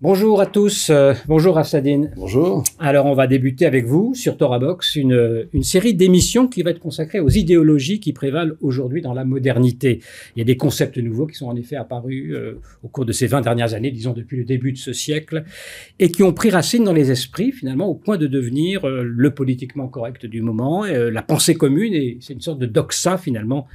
Bonjour à tous, bonjour Hafsadine. Bonjour. Alors on va débuter avec vous sur TorahBox une série d'émissions qui va être consacrée aux idéologies qui prévalent aujourd'hui dans la modernité. Il y a des concepts nouveaux qui sont en effet apparus au cours de ces 20 dernières années, disons depuis le début de ce siècle, et qui ont pris racine dans les esprits finalement au point de devenir le politiquement correct du moment, la pensée commune, et c'est une sorte de doxa finalement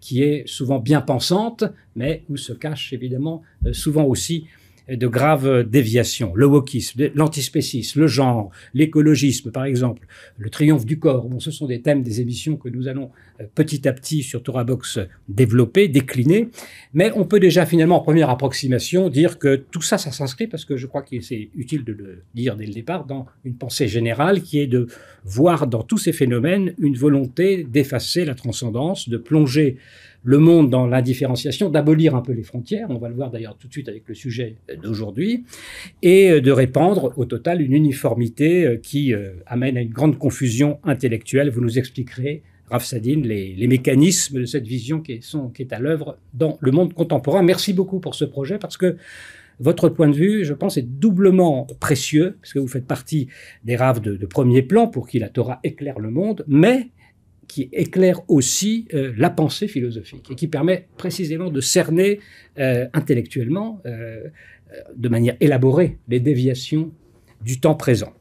qui est souvent bien pensante, mais où se cachent évidemment souvent aussi de graves déviations. Le wokisme, l'antispécisme, le genre, l'écologisme par exemple, le triomphe du corps. Bon, ce sont des thèmes des émissions que nous allons petit à petit sur TorahBox développer, décliner. Mais on peut déjà finalement en première approximation dire que tout ça, ça s'inscrit, parce que je crois que c'est utile de le dire dès le départ, dans une pensée générale qui est de voir dans tous ces phénomènes une volonté d'effacer la transcendance, de plonger le monde dans l'indifférenciation, d'abolir un peu les frontières, on va le voir d'ailleurs tout de suite avec le sujet d'aujourd'hui, et de répandre au total une uniformité qui amène à une grande confusion intellectuelle. Vous nous expliquerez, Hafsadine, les mécanismes de cette vision qui est à l'œuvre dans le monde contemporain. Merci beaucoup pour ce projet, parce que votre point de vue, je pense, est doublement précieux, parce que vous faites partie des raves de premier plan pour qui la Torah éclaire le monde, mais qui éclaire aussi la pensée philosophique et qui permet précisément de cerner intellectuellement, de manière élaborée, les déviations du temps présent.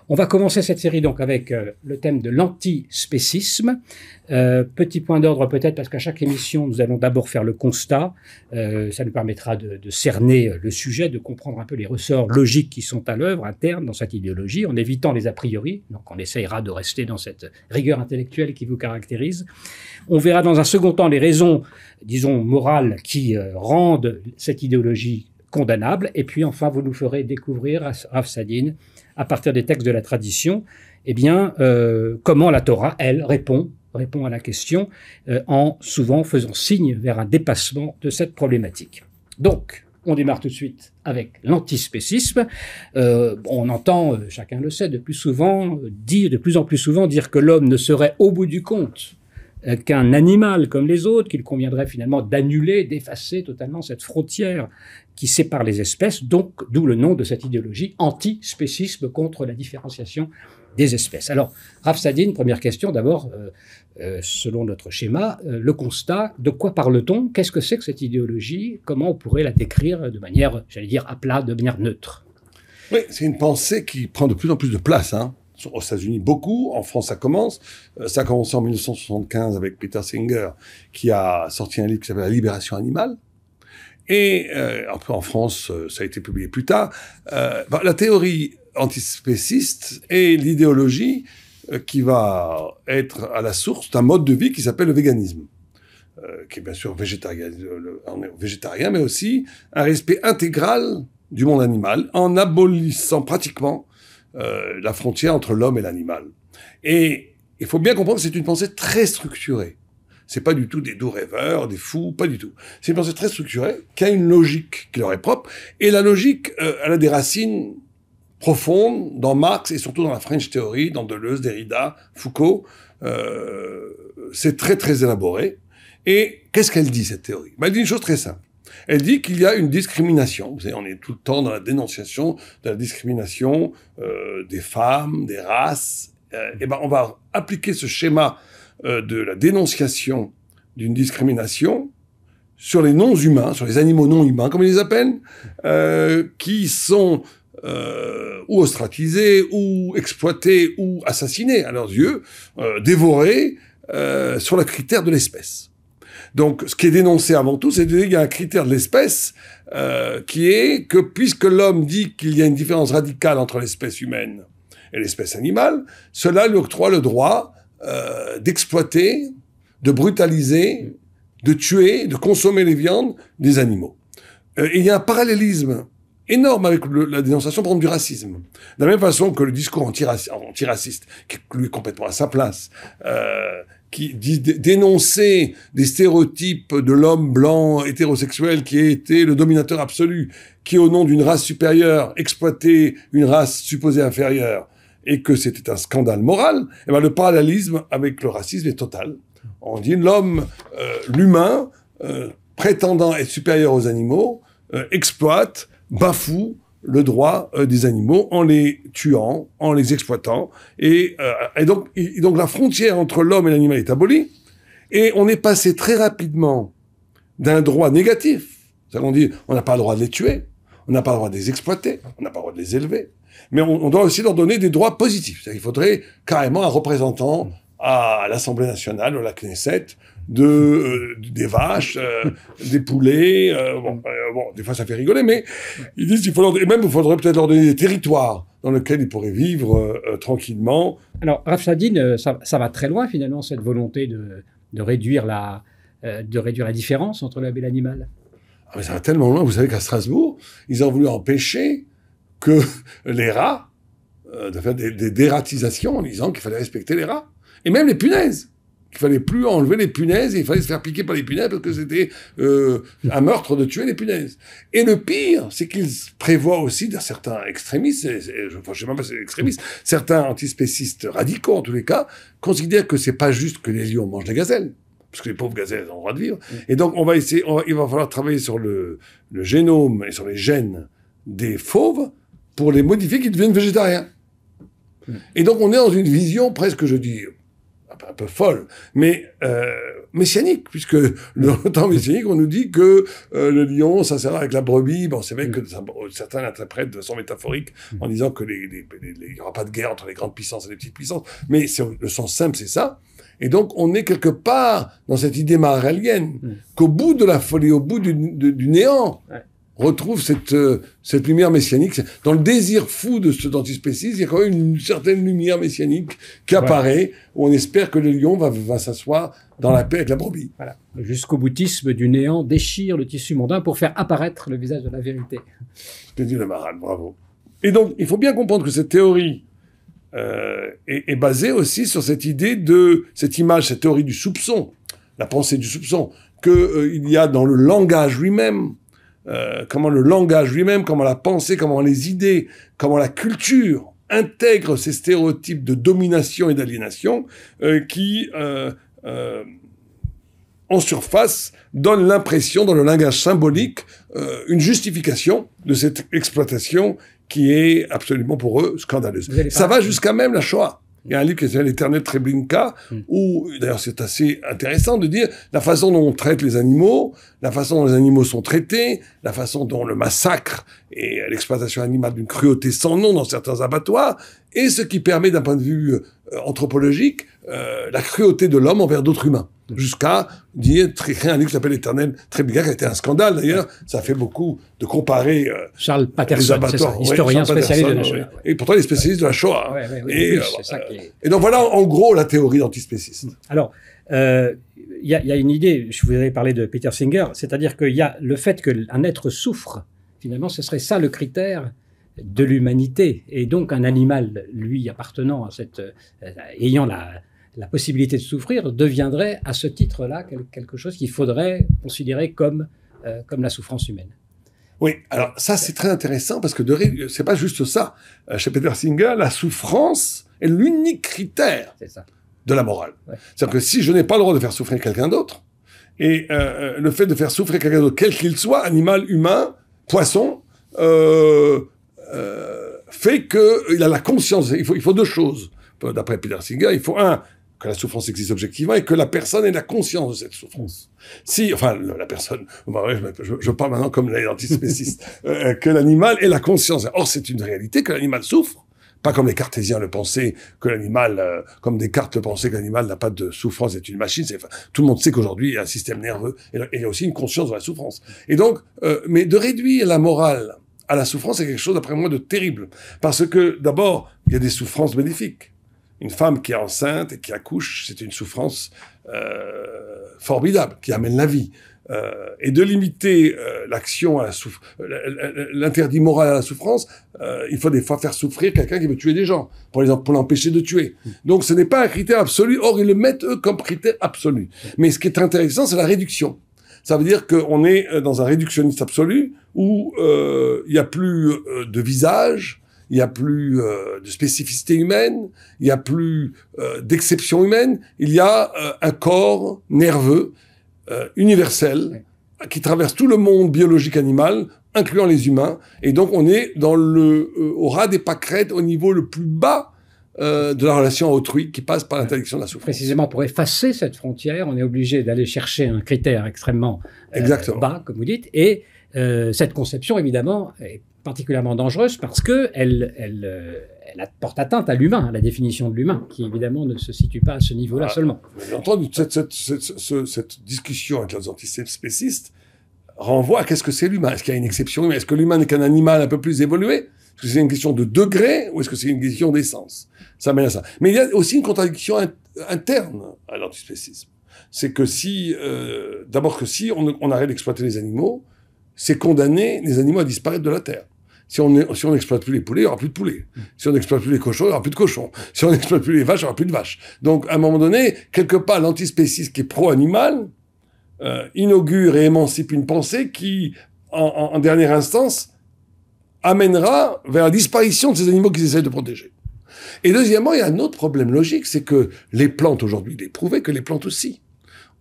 On va commencer cette série donc avec le thème de l'antispécisme. Petit point d'ordre peut-être, parce qu'à chaque émission, nous allons d'abord faire le constat. Ça nous permettra de cerner le sujet, de comprendre un peu les ressorts logiques qui sont à l'œuvre internes dans cette idéologie, en évitant les a priori. Donc on essayera de rester dans cette rigueur intellectuelle qui vous caractérise. On verra dans un second temps les raisons, disons, morales qui rendent cette idéologie condamnable. Et puis enfin, vous nous ferez découvrir, Hafsadine, à partir des textes de la tradition, eh bien, comment la Torah, elle, répond à la question, en souvent faisant signe vers un dépassement de cette problématique. Donc, on démarre tout de suite avec l'antispécisme. On entend, chacun le sait, de plus en plus souvent dire que l'homme ne serait au bout du compte qu'un animal comme les autres, qu'il conviendrait finalement d'annuler, d'effacer totalement cette frontière qui sépare les espèces, donc d'où le nom de cette idéologie, antispécisme, contre la différenciation des espèces. Alors, Hafsadine, première question d'abord, selon notre schéma, le constat, de quoi parle-t-on? Qu'est-ce que c'est que cette idéologie? Comment on pourrait la décrire de manière, j'allais dire, à plat, de manière neutre? Oui, c'est une pensée qui prend de plus en plus de place, hein. Aux États-Unis, beaucoup. En France, ça commence. Ça a commencé en 1975 avec Peter Singer, qui a sorti un livre qui s'appelle La libération animale. Et un peu en France, ça a été publié plus tard. La théorie antispéciste est l'idéologie qui va être à la source d'un mode de vie qui s'appelle le véganisme, qui est bien sûr végétarien, mais aussi un respect intégral du monde animal, en abolissant pratiquement la frontière entre l'homme et l'animal. Et il faut bien comprendre que c'est une pensée très structurée. C'est pas du tout des doux rêveurs, des fous, pas du tout. C'est une pensée très structurée, qui a une logique qui leur est propre. Et la logique, elle a des racines profondes dans Marx et surtout dans la French Theory, dans Deleuze, Derrida, Foucault. C'est très, très élaboré. Et qu'est-ce qu'elle dit, cette théorie? Elle dit une chose très simple. Elle dit qu'il y a une discrimination. Vous savez, on est tout le temps dans la dénonciation de la discrimination des femmes, des races. On va appliquer ce schéma de la dénonciation d'une discrimination sur les non-humains, sur les animaux non-humains, comme ils les appellent, qui sont ou ostracisés, ou exploités, ou assassinés à leurs yeux, dévorés sur le critère de l'espèce. Donc, ce qui est dénoncé avant tout, c'est qu'il y a un critère de l'espèce qui est que puisque l'homme dit qu'il y a une différence radicale entre l'espèce humaine et l'espèce animale, cela lui octroie le droit d'exploiter, de brutaliser, de tuer, de consommer les viandes des animaux. Et il y a un parallélisme énorme avec la dénonciation, par exemple, du racisme. De la même façon que le discours antiraciste, qui est lui complètement à sa place, qui dit dénoncer des stéréotypes de l'homme blanc hétérosexuel qui a été le dominateur absolu, qui au nom d'une race supérieure exploitait une race supposée inférieure, et que c'était un scandale moral, et le parallélisme avec le racisme est total. On dit l'homme, l'humain, prétendant être supérieur aux animaux, exploite, bafoue le droit des animaux en les tuant, en les exploitant. Et donc la frontière entre l'homme et l'animal est abolie. Et on est passé très rapidement d'un droit négatif. C'est-à-dire qu'on dit, on n'a pas le droit de les tuer, on n'a pas le droit de les exploiter, on n'a pas le droit de les élever. Mais on doit aussi leur donner des droits positifs. C'est-à-dire qu'il faudrait carrément un représentant à l'Assemblée nationale ou à la Knesset des vaches, des poulets. Des fois ça fait rigoler, mais ils disent qu'il faudrait peut-être leur donner des territoires dans lesquels ils pourraient vivre tranquillement. Alors, Rav Shadid, ça va très loin finalement, cette volonté de réduire la différence entre l'homme et l'animal. Ah, mais ça va tellement loin, vous savez qu'à Strasbourg, ils ont voulu empêcher que les rats, de faire des dératisations en disant qu'il fallait respecter les rats. Et même les punaises. Qu'il fallait plus enlever les punaises et il fallait se faire piquer par les punaises parce que c'était un meurtre de tuer les punaises. Et le pire, c'est qu'ils prévoient aussi certains extrémistes, je sais même pas si c'est extrémistes, certains antispécistes radicaux en tous les cas, considèrent que c'est pas juste que les lions mangent les gazelles. Parce que les pauvres gazelles ont le droit de vivre. Et donc, il va falloir travailler sur le génome et sur les gènes des fauves pour les modifier qu'ils deviennent végétariens. Et donc, on est dans une vision presque, je dis, un peu folle, mais messianique, puisque dans le temps messianique, on nous dit que le lion, ça sert avec la brebis. Bon, c'est vrai que certains l'interprètent de façon métaphorique en disant que il y aura pas de guerre entre les grandes puissances et les petites puissances. Mais le sens simple, c'est ça. Et donc, on est quelque part dans cette idée maréalienne qu'au bout de la folie, au bout du néant, on retrouve cette lumière messianique. Dans le désir fou de cet antispécisme, il y a quand même une certaine lumière messianique qui apparaît, où on espère que le lion va s'asseoir dans la paix avec la brebis. Voilà. Le jusqu'au boutisme du néant déchire le tissu mondain pour faire apparaître le visage de la vérité. Ce que dit le Maharal, bravo. Et donc, il faut bien comprendre que cette théorie est basée aussi sur cette idée cette image, cette théorie du soupçon, la pensée du soupçon, qu'il y a dans le langage lui-même, comment le langage lui-même, comment la pensée, comment les idées, comment la culture intègre ces stéréotypes de domination et d'aliénation qui, en surface, donnent l'impression, dans le langage symbolique, une justification de cette exploitation qui est absolument pour eux scandaleuse. Ça va jusqu'à même la Shoah. Il y a un livre qui s'appelle L'éternel Treblinka, où, d'ailleurs, c'est assez intéressant de dire la façon dont on traite les animaux, la façon dont les animaux sont traités, la façon dont le massacre et l'exploitation animale d'une cruauté sans nom dans certains abattoirs, et ce qui permet, d'un point de vue anthropologique, la cruauté de l'homme envers d'autres humains. Jusqu'à créer un livre qui s'appelle L'éternel Treblinka, qui a été un scandale d'ailleurs. Ça fait beaucoup de comparer Charles Patterson, c'est ça, historien spécialiste de la Shoah. Et pourtant, il est spécialiste de la Shoah. Et donc voilà, en gros, la théorie d'antispécisme. Alors, il y a une idée, je voudrais parler de Peter Singer, c'est-à-dire qu'il y a le fait qu'un être souffre, finalement, ce serait ça le critère de l'humanité. Et donc, un animal, lui, appartenant à ayant la possibilité de souffrir, deviendrait à ce titre-là quelque chose qu'il faudrait considérer comme la souffrance humaine. Oui, alors ça c'est très intéressant parce que c'est pas juste ça. Chez Peter Singer, la souffrance est l'unique critère de la morale. Ouais. C'est-à-dire que si je n'ai pas le droit de faire souffrir quelqu'un d'autre, et le fait de faire souffrir quelqu'un d'autre, quel qu'il soit, animal, humain, poisson, fait qu'il a la conscience. Il faut deux choses. D'après Peter Singer, il faut que la souffrance existe objectivement et que la personne ait la conscience de cette souffrance. La personne, je parle maintenant comme l'antispéciste, que l'animal ait la conscience. Or, c'est une réalité que l'animal souffre. Pas comme les cartésiens le pensaient, que l'animal, comme Descartes le pensait, que l'animal n'a pas de souffrance, c'est une machine. Tout le monde sait qu'aujourd'hui, il y a un système nerveux et il y a aussi une conscience de la souffrance. Et donc, mais de réduire la morale à la souffrance, c'est quelque chose, d'après moi, de terrible. Parce que, d'abord, il y a des souffrances bénéfiques. Une femme qui est enceinte et qui accouche, c'est une souffrance formidable, qui amène la vie. Et de limiter l'action à l'interdit moral à la souffrance, il faut des fois faire souffrir quelqu'un qui veut tuer des gens, pour l'empêcher de tuer. Donc ce n'est pas un critère absolu, or ils le mettent eux comme critère absolu. Mais ce qui est intéressant, c'est la réduction. Ça veut dire qu'on est dans un réductionniste absolu, où il n'y a plus de visage, il n'y a plus de spécificité humaine, il n'y a plus d'exception humaine, il y a un corps nerveux, universel, qui traverse tout le monde biologique animal, incluant les humains. Et donc, on est au ras des pâquerettes, au niveau le plus bas de la relation à autrui, qui passe par l'interdiction de la souffrance. Précisément, pour effacer cette frontière, on est obligé d'aller chercher un critère extrêmement bas, comme vous dites. Et cette conception, évidemment, est particulièrement dangereuse parce qu'elle porte atteinte à l'humain, à la définition de l'humain, qui évidemment ne se situe pas à ce niveau-là seulement. Bien entendu, cette discussion avec les antispécistes renvoie à qu'est-ce que c'est l'humain. Est-ce qu'il y a une exception? Est-ce que l'humain n'est qu'un animal un peu plus évolué? Est-ce que c'est une question de degré ou est-ce que c'est une question d'essence? Ça mène à ça. Mais il y a aussi une contradiction interne à l'antispécisme. C'est que d'abord que si on arrête d'exploiter les animaux, c'est condamner les animaux à disparaître de la Terre. Si on n'exploite plus les poulets, il n'y aura plus de poulets. Si on n'exploite plus les cochons, il n'y aura plus de cochons. Si on n'exploite plus les vaches, il n'y aura plus de vaches. Donc, à un moment donné, quelque part, l'antispécisme qui est pro-animal inaugure et émancipe une pensée qui, en dernière instance, amènera vers la disparition de ces animaux qu'ils essaient de protéger. Et deuxièmement, il y a un autre problème logique, c'est que les plantes, aujourd'hui, il est prouvé que les plantes aussi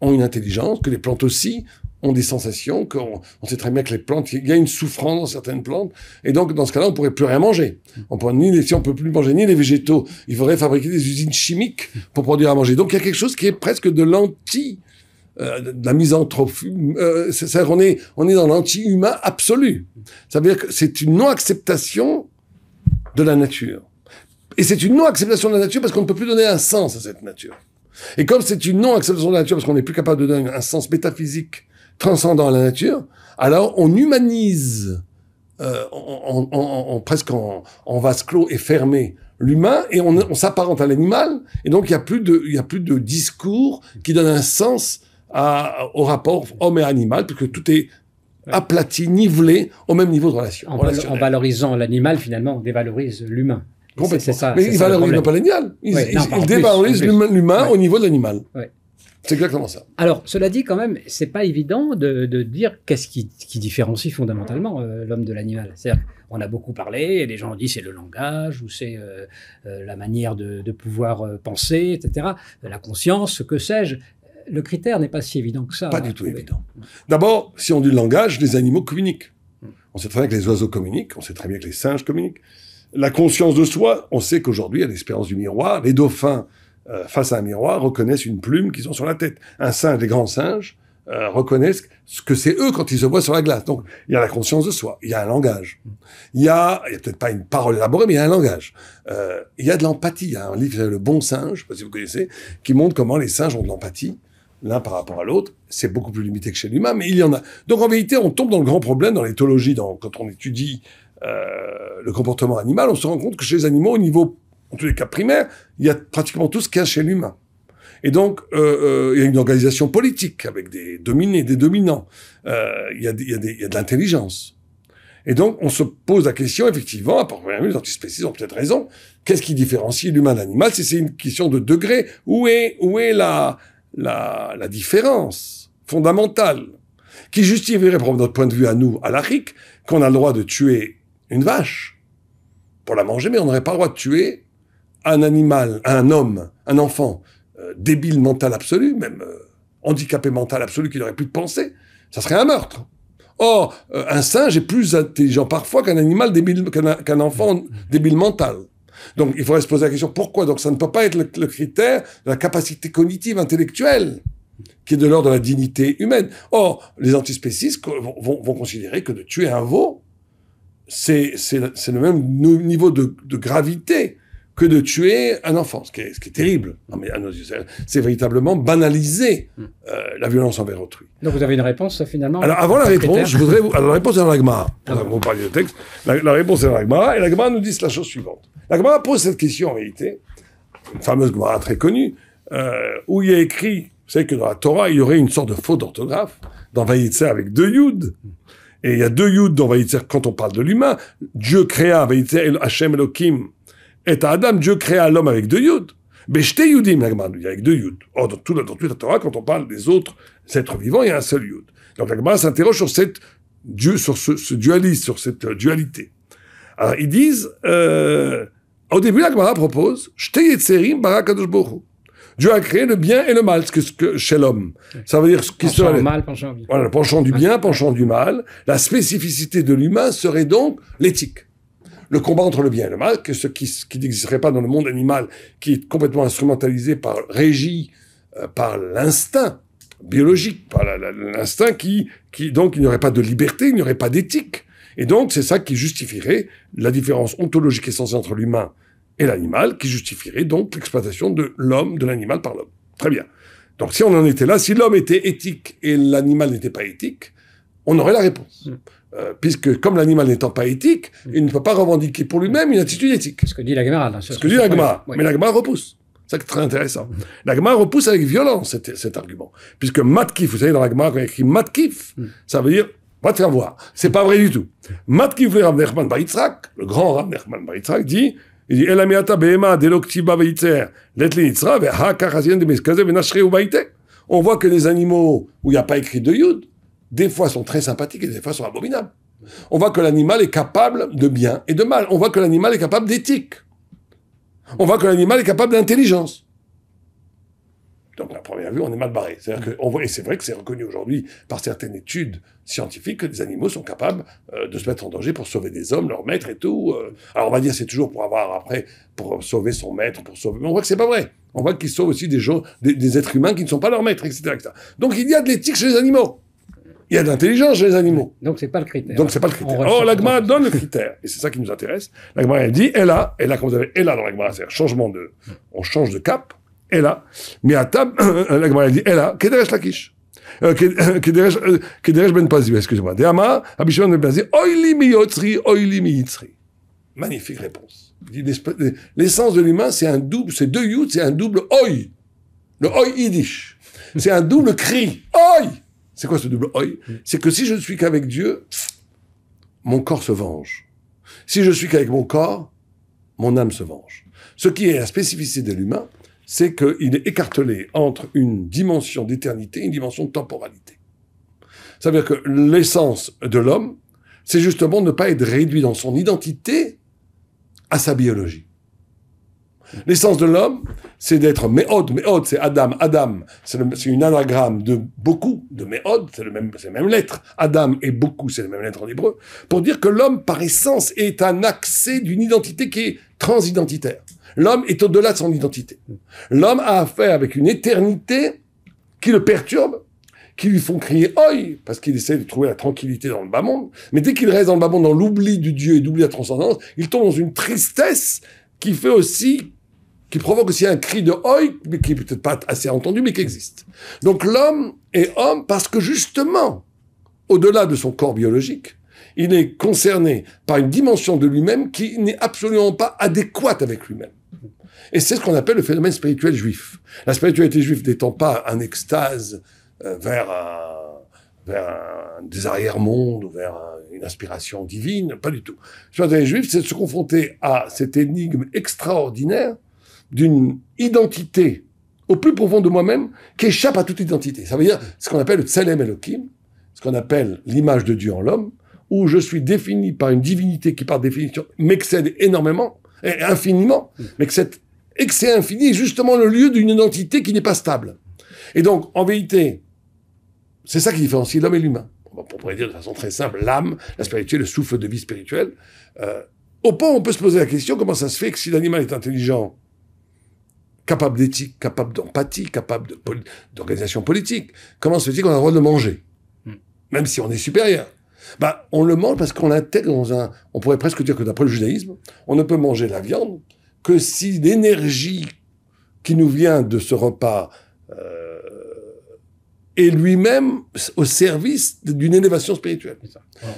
ont une intelligence, que les plantes aussi ont des sensations, qu'on sait très bien que les plantes, il y a une souffrance dans certaines plantes, et donc dans ce cas-là, on pourrait plus rien manger. Si on peut plus manger ni les végétaux, il faudrait fabriquer des usines chimiques pour produire à manger. Donc il y a quelque chose qui est presque de de la misanthropie. On est dans l'anti-humain absolu. Ça veut dire que c'est une non-acceptation de la nature. Et c'est une non-acceptation de la nature parce qu'on ne peut plus donner un sens à cette nature. Et comme c'est une non-acceptation de la nature parce qu'on n'est plus capable de donner un sens métaphysique transcendant à la nature, alors on humanise presque en vase clos et fermé l'humain et on s'apparente à l'animal et donc il y a plus de discours qui donne un sens au rapport homme et animal puisque tout est aplati, nivelé au même niveau de relation. En valorisant l'animal, finalement, on dévalorise l'humain. Complètement. Mais il valorise pas l'animal. Il dévalorise l'humain au niveau de l'animal. Ouais. C'est exactement ça. Alors, cela dit, quand même, c'est pas évident de dire qu'est-ce qui différencie fondamentalement l'homme de l'animal. C'est-à-dire, on a beaucoup parlé, et les gens ont dit c'est le langage, ou c'est la manière de pouvoir penser, etc. La conscience, ce que sais-je. Le critère n'est pas si évident que ça. Pas du tout évident. D'abord, si on dit le langage, les animaux communiquent. On sait très bien que les oiseaux communiquent, on sait très bien que les singes communiquent. La conscience de soi, on sait qu'aujourd'hui, à l'expérience du miroir, les dauphins, face à un miroir, reconnaissent une plume qu'ils ont sur la tête. Un singe, les grands singes, reconnaissent ce que c'est eux quand ils se voient sur la glace. Donc, il y a la conscience de soi, il y a un langage. Il y a peut-être pas une parole élaborée, mais il y a un langage. Il y a de l'empathie. Il y a un livre qui s'appelle Le Bon Singe, je sais pas si vous connaissez, qui montre comment les singes ont de l'empathie, l'un par rapport à l'autre. C'est beaucoup plus limité que chez l'humain, mais il y en a. Donc, en vérité, on tombe dans le grand problème, dans l'éthologie, quand on étudie le comportement animal, on se rend compte que chez les animaux, au niveau, en tous les cas primaires, il y a pratiquement tout ce qu'il y a chez l'humain. Et donc, il y a une organisation politique avec des dominés, des dominants. Il y a de l'intelligence. Et donc, on se pose la question, effectivement, à part les antispécistes ont peut-être raison, qu'est-ce qui différencie l'humain de l'animal? Si c'est une question de degré, où est la différence fondamentale qui justifierait, pour notre point de vue à nous, à l'Afrique, qu'on a le droit de tuer une vache pour la manger, mais on n'aurait pas le droit de tuer un animal, un homme, un enfant débile mental absolu, même handicapé mental absolu qui n'aurait plus de pensée. Ça serait un meurtre. Or, un singe est plus intelligent parfois qu'un animal débile, qu'un enfant débile mental. Donc, il faudrait se poser la question, pourquoi? Donc, ça ne peut pas être le critère de la capacité cognitive intellectuelle qui est de l'ordre de la dignité humaine. Or, les antispécistes vont considérer que de tuer un veau, c'est le même niveau de gravité que de tuer un enfant, ce qui est terrible. Non, mais c'est véritablement banaliser la violence envers autrui. Donc vous avez une réponse finalement? Alors avant la réponse, je voudrais vous... Alors la réponse est dans la Gemara. Vous parliez de texte. La réponse est dans la Gemara, et la Gemara nous dit la chose suivante. La Gemara pose cette question en réalité, une fameuse Gemara très connue, où il y a écrit, vous savez que dans la Torah, il y aurait une sorte de faute d'orthographe, dans Vayitzer avec 2 Yud. Et il y a 2 Yud dans Vayitzer quand on parle de l'humain. Dieu créa Vayitzer Hashem Elohim et à Adam, Dieu créa l'homme avec 2 Yud. Beshte Yudim, la Gemara nous dit, avec 2 Yud. Or, dans toute la Torah, quand on parle des autres êtres vivants, il y a un seul Yud. Donc la Gemara s'interroge sur ce dualisme, sur cette dualité. Alors, ils disent, au début, la Gemara propose, Shte Yetzerim bara Kadosh Baruch Hu. Dieu a créé le bien et le mal, ce que chez l'homme. Ça veut dire ce qui penchant serait... au mal, penchant au bien. Voilà, penchant du bien, penchant du mal. La spécificité de l'humain serait donc l'éthique. Le combat entre le bien et le mal, que ce qui n'existerait pas dans le monde animal, qui est complètement instrumentalisé régi par l'instinct biologique, par l'instinct donc il n'y aurait pas de liberté, il n'y aurait pas d'éthique. Et donc c'est ça qui justifierait la différence ontologique essentielle entre l'humain et l'animal, qui justifierait donc l'exploitation de l'homme, de l'animal par l'homme. Très bien. Donc si on en était là, si l'homme était éthique et l'animal n'était pas éthique, on aurait la réponse. Puisque comme l'animal n'étant pas éthique, il ne peut pas revendiquer pour lui-même une attitude éthique. Ce que dit la Gemara. Ce que dit la Gemara. Oui. Mais la Gemara repousse. C'est ça qui est très intéressant. La Gemara repousse avec violence cet argument. Puisque matkif, vous savez, dans la Gemara, quand il y a écrit matkif, ça veut dire va te faire voir. C'est pas vrai du tout. Matkif le Rav Nachman bar Yitzhak, le grand Rav Nachman bar Yitzhak, dit Elamiata behema deloktiva veitzer letli yitzra veha kachazien de meskaze venashre ubaite. On voit que les animaux où il n'y a pas écrit de yud, des fois sont très sympathiques et des fois sont abominables. On voit que l'animal est capable de bien et de mal. On voit que l'animal est capable d'éthique. On voit que l'animal est capable d'intelligence. Donc, à première vue, on est mal barré. C'est-à-dire et c'est vrai que c'est reconnu aujourd'hui par certaines études scientifiques que les animaux sont capables de se mettre en danger pour sauver des hommes, leur maître et tout. Alors, on va dire c'est toujours pour sauver son maître, mais on voit que c'est pas vrai. On voit qu'ils sauvent aussi des êtres humains qui ne sont pas leurs maîtres, etc., etc. Donc, il y a de l'éthique chez les animaux. Il y a de l'intelligence chez les animaux. Donc, c'est pas le critère. Oh, la Gemara donne le critère. Et c'est ça qui nous intéresse. La Gemara, elle dit, et là, quand vous avez et là dans la Gemara, c'est-à-dire on change de cap, et là, mais à table, la Gemara, elle dit, et là, Kederesh Lakish. Kederesh Ben Pazi, excusez-moi. Deama, Abishon Ben Pazi, oili mi yotzri, oili mi yitzri. Magnifique réponse. L'essence de l'humain, c'est deux yud, c'est un double oi. Le oi yiddish. C'est un double cri. Oi! C'est quoi ce double oi? C'est que si je ne suis qu'avec Dieu, mon corps se venge. Si je suis qu'avec mon corps, mon âme se venge. Ce qui est la spécificité de l'humain, c'est qu'il est écartelé entre une dimension d'éternité et une dimension de temporalité. Ça veut dire que l'essence de l'homme, c'est justement ne pas être réduit dans son identité à sa biologie. L'essence de l'homme, c'est d'être méhod. Méhod, c'est Adam. Adam, c'est une anagramme de beaucoup, de méhod, c'est la même lettre. Adam et beaucoup, c'est la même lettre en hébreu. Pour dire que l'homme, par essence, est un accès d'une identité qui est transidentitaire. L'homme est au-delà de son identité. L'homme a affaire avec une éternité qui le perturbe, qui lui font crier « Oi !» parce qu'il essaie de trouver la tranquillité dans le bas monde. Mais dès qu'il reste dans le bas monde, dans l'oubli du Dieu et d'oubli de la transcendance, il tombe dans une tristesse qui provoque aussi un cri de « Oi !» mais qui est peut-être pas assez entendu, mais qui existe. Donc l'homme est homme parce que justement, au-delà de son corps biologique, il est concerné par une dimension de lui-même qui n'est absolument pas adéquate avec lui-même. Et c'est ce qu'on appelle le phénomène spirituel juif. La spiritualité juive n'étant pas un extase vers des arrière-mondes ou vers une inspiration divine, pas du tout. La spiritualité juive, c'est de se confronter à cette énigme extraordinaire d'une identité au plus profond de moi-même qui échappe à toute identité. Ça veut dire ce qu'on appelle le Tselem Elohim, ce qu'on appelle l'image de Dieu en l'homme, où je suis défini par une divinité qui, par définition, m'excède énormément, et infiniment, mais que cet excès infini est justement le lieu d'une identité qui n'est pas stable. Et donc, en vérité, c'est ça qui différencie l'homme et l'humain. On pourrait dire de façon très simple, l'âme, la spiritualité, le souffle de vie spirituelle. Au point, on peut se poser la question, comment ça se fait que si l'animal est intelligent, capable d'éthique, capable d'empathie, capable d'organisation politique, comment se fait-il qu'on a le droit de le manger? Même si on est supérieur. On le mange parce qu'on l'intègre on pourrait presque dire que d'après le judaïsme, on ne peut manger la viande que si l'énergie qui nous vient de ce repas est lui-même au service d'une élévation spirituelle.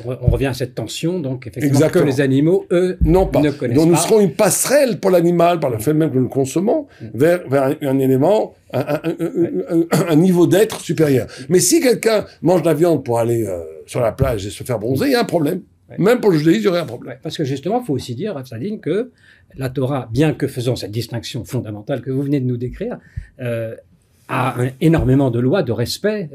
On revient à cette tension, donc effectivement, que les animaux, eux, ne connaissent pas. Donc nous serons une passerelle pour l'animal, par le fait même que nous le consommons, vers un élément, un niveau d'être supérieur. Mais si quelqu'un mange de la viande pour aller sur la plage et se faire bronzer, il y a un problème. Ouais. Même pour le judaïsme, il y aurait un problème. Ouais, parce que justement, il faut aussi dire, Rav Sadine, que la Torah, bien que faisant cette distinction fondamentale que vous venez de nous décrire, a énormément de lois de respect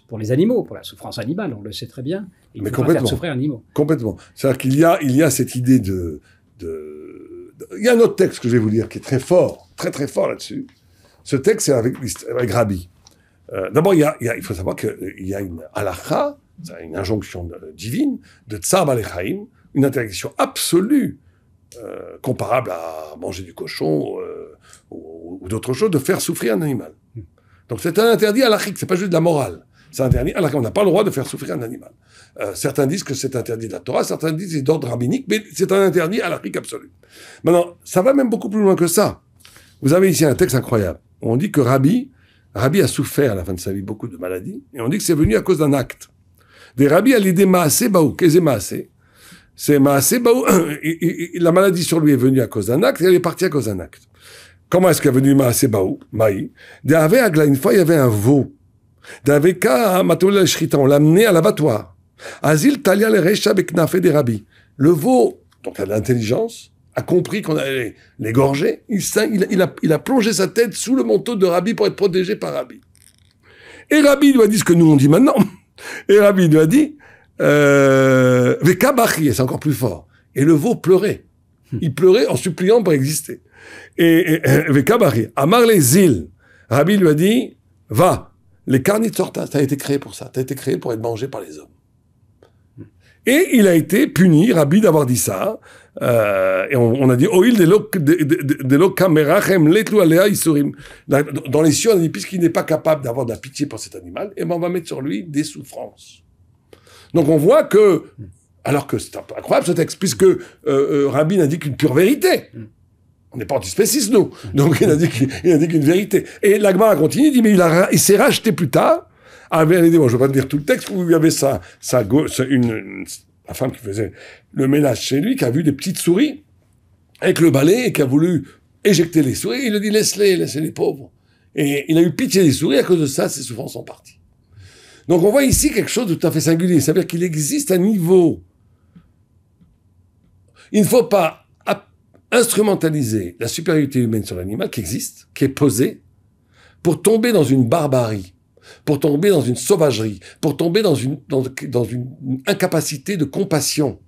pour les animaux, pour la souffrance animale, on le sait très bien. Il faut pas faire souffrir un animal. Complètement. C'est-à-dire qu'il y a cette idée il y a un autre texte que je vais vous lire qui est très fort, très très fort là-dessus, Ce texte, c'est avec Rabbi. D'abord, il faut savoir qu'il y a une halakha, une injonction divine, de tsar balechaim, une interdiction absolue, comparable à manger du cochon ou d'autres choses, de faire souffrir un animal. Donc c'est un interdit halachique, c'est pas juste de la morale. C'est interdit halachique, on n'a pas le droit de faire souffrir un animal. Certains disent que c'est interdit de la Torah, certains disent que c'est d'ordre rabbinique, mais c'est un interdit halachique absolu. Maintenant, ça va même beaucoup plus loin que ça. Vous avez ici un texte incroyable. On dit que Rabbi a souffert à la fin de sa vie beaucoup de maladies, et on dit que c'est venu à cause d'un acte. Des Rabbi à l'idée Maaseh Baou. Qu'est-ce que Maaseh? C'est Maaseh Baou. La maladie sur lui est venue à cause d'un acte, et elle est partie à cause d'un acte. Comment est-ce qu'est venu Maaseh Baou? Maï. Une fois, il y avait un veau. On l'a amené à l'abattoir. Azil Talia le Recha Beknafe des Rabbi. Le veau, donc a l'intelligence, a compris qu'on allait l'égorger. Il a plongé sa tête sous le manteau de Rabbi pour être protégé par Rabbi. Et Rabbi lui a dit ce que nous on dit maintenant. Et Rabbi lui a dit, Vekabachi, c'est encore plus fort. Et le veau pleurait. Il pleurait en suppliant pour exister. Et Vekabachi, Amar les Zil. Rabbi lui a dit, va, les carnits sortas, t'as été créé pour ça. T'as été créé pour être mangé par les hommes. Et il a été puni, Rabbi, d'avoir dit ça. Et on a dit, Oil de lo kamerachem letlu alea isurim. Dans les cieux, on a dit, puisqu'il n'est pas capable d'avoir de la pitié pour cet animal, eh ben, on va mettre sur lui des souffrances. Donc on voit que, alors que c'est incroyable ce texte, puisque Rabbi indique une pure vérité. On n'est pas antispécistes, nous. Donc il indique une vérité. Et l'Agmara continue, il dit, mais il s'est racheté plus tard. Bon, je ne vais pas te dire tout le texte, où il y avait la femme qui faisait le ménage chez lui, qui a vu des petites souris avec le balai et qui a voulu éjecter les souris. Il a dit, laissez les pauvres. Et il a eu pitié des souris, à cause de ça, ses souffrances sont parties. Donc on voit ici quelque chose de tout à fait singulier. C'est-à-dire qu'il existe un niveau. Il ne faut pas instrumentaliser la supériorité humaine sur l'animal qui existe, qui est posée, pour tomber dans une barbarie, pour tomber dans une sauvagerie, pour tomber dans une incapacité de compassion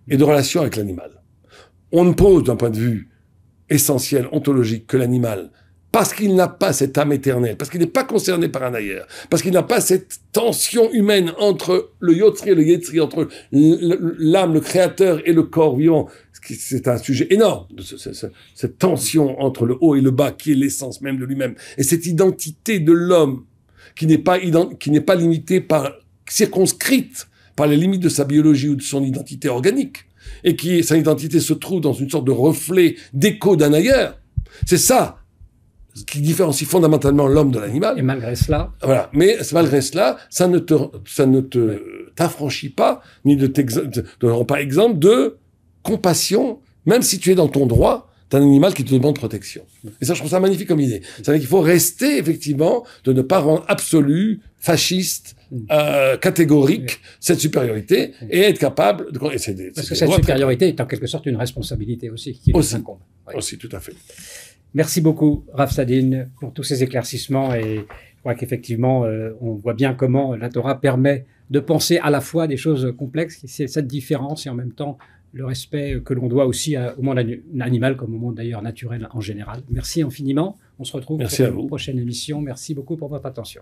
et de relation avec l'animal. On ne pose d'un point de vue essentiel, ontologique, que l'animal, parce qu'il n'a pas cette âme éternelle, parce qu'il n'est pas concerné par un ailleurs, parce qu'il n'a pas cette tension humaine entre le yotzri et le yetzri, entre l'âme, le créateur et le corps vivant. C'est un sujet énorme, cette tension entre le haut et le bas, qui est l'essence même de lui-même. Et cette identité de l'homme, qui n'est pas limitée circonscrite par les limites de sa biologie ou de son identité organique, et sa identité se trouve dans une sorte de reflet, d'écho d'un ailleurs. C'est ça qui différencie fondamentalement l'homme de l'animal. Et malgré cela. Voilà. Mais malgré cela, ça ne t'affranchit pas, ni ne rend pas exemple de compassion, même si tu es dans ton droit, d'un animal qui te demande protection. Et ça, je trouve ça magnifique comme idée. C'est-à-dire qu'il faut rester, effectivement, de ne pas rendre absolu, fasciste, catégorique, cette supériorité, et être capable de... Parce que cette supériorité est en quelque sorte une responsabilité aussi, qui nous incombe. Ouais. Aussi, tout à fait. Merci beaucoup, Rav Sadine, pour tous ces éclaircissements, et je crois qu'effectivement, on voit bien comment la Torah permet de penser à la fois des choses complexes, c'est cette différence, et en même temps, le respect que l'on doit aussi au monde animal, comme au monde d'ailleurs naturel en général. Merci infiniment. On se retrouve pour une prochaine émission. Merci beaucoup pour votre attention.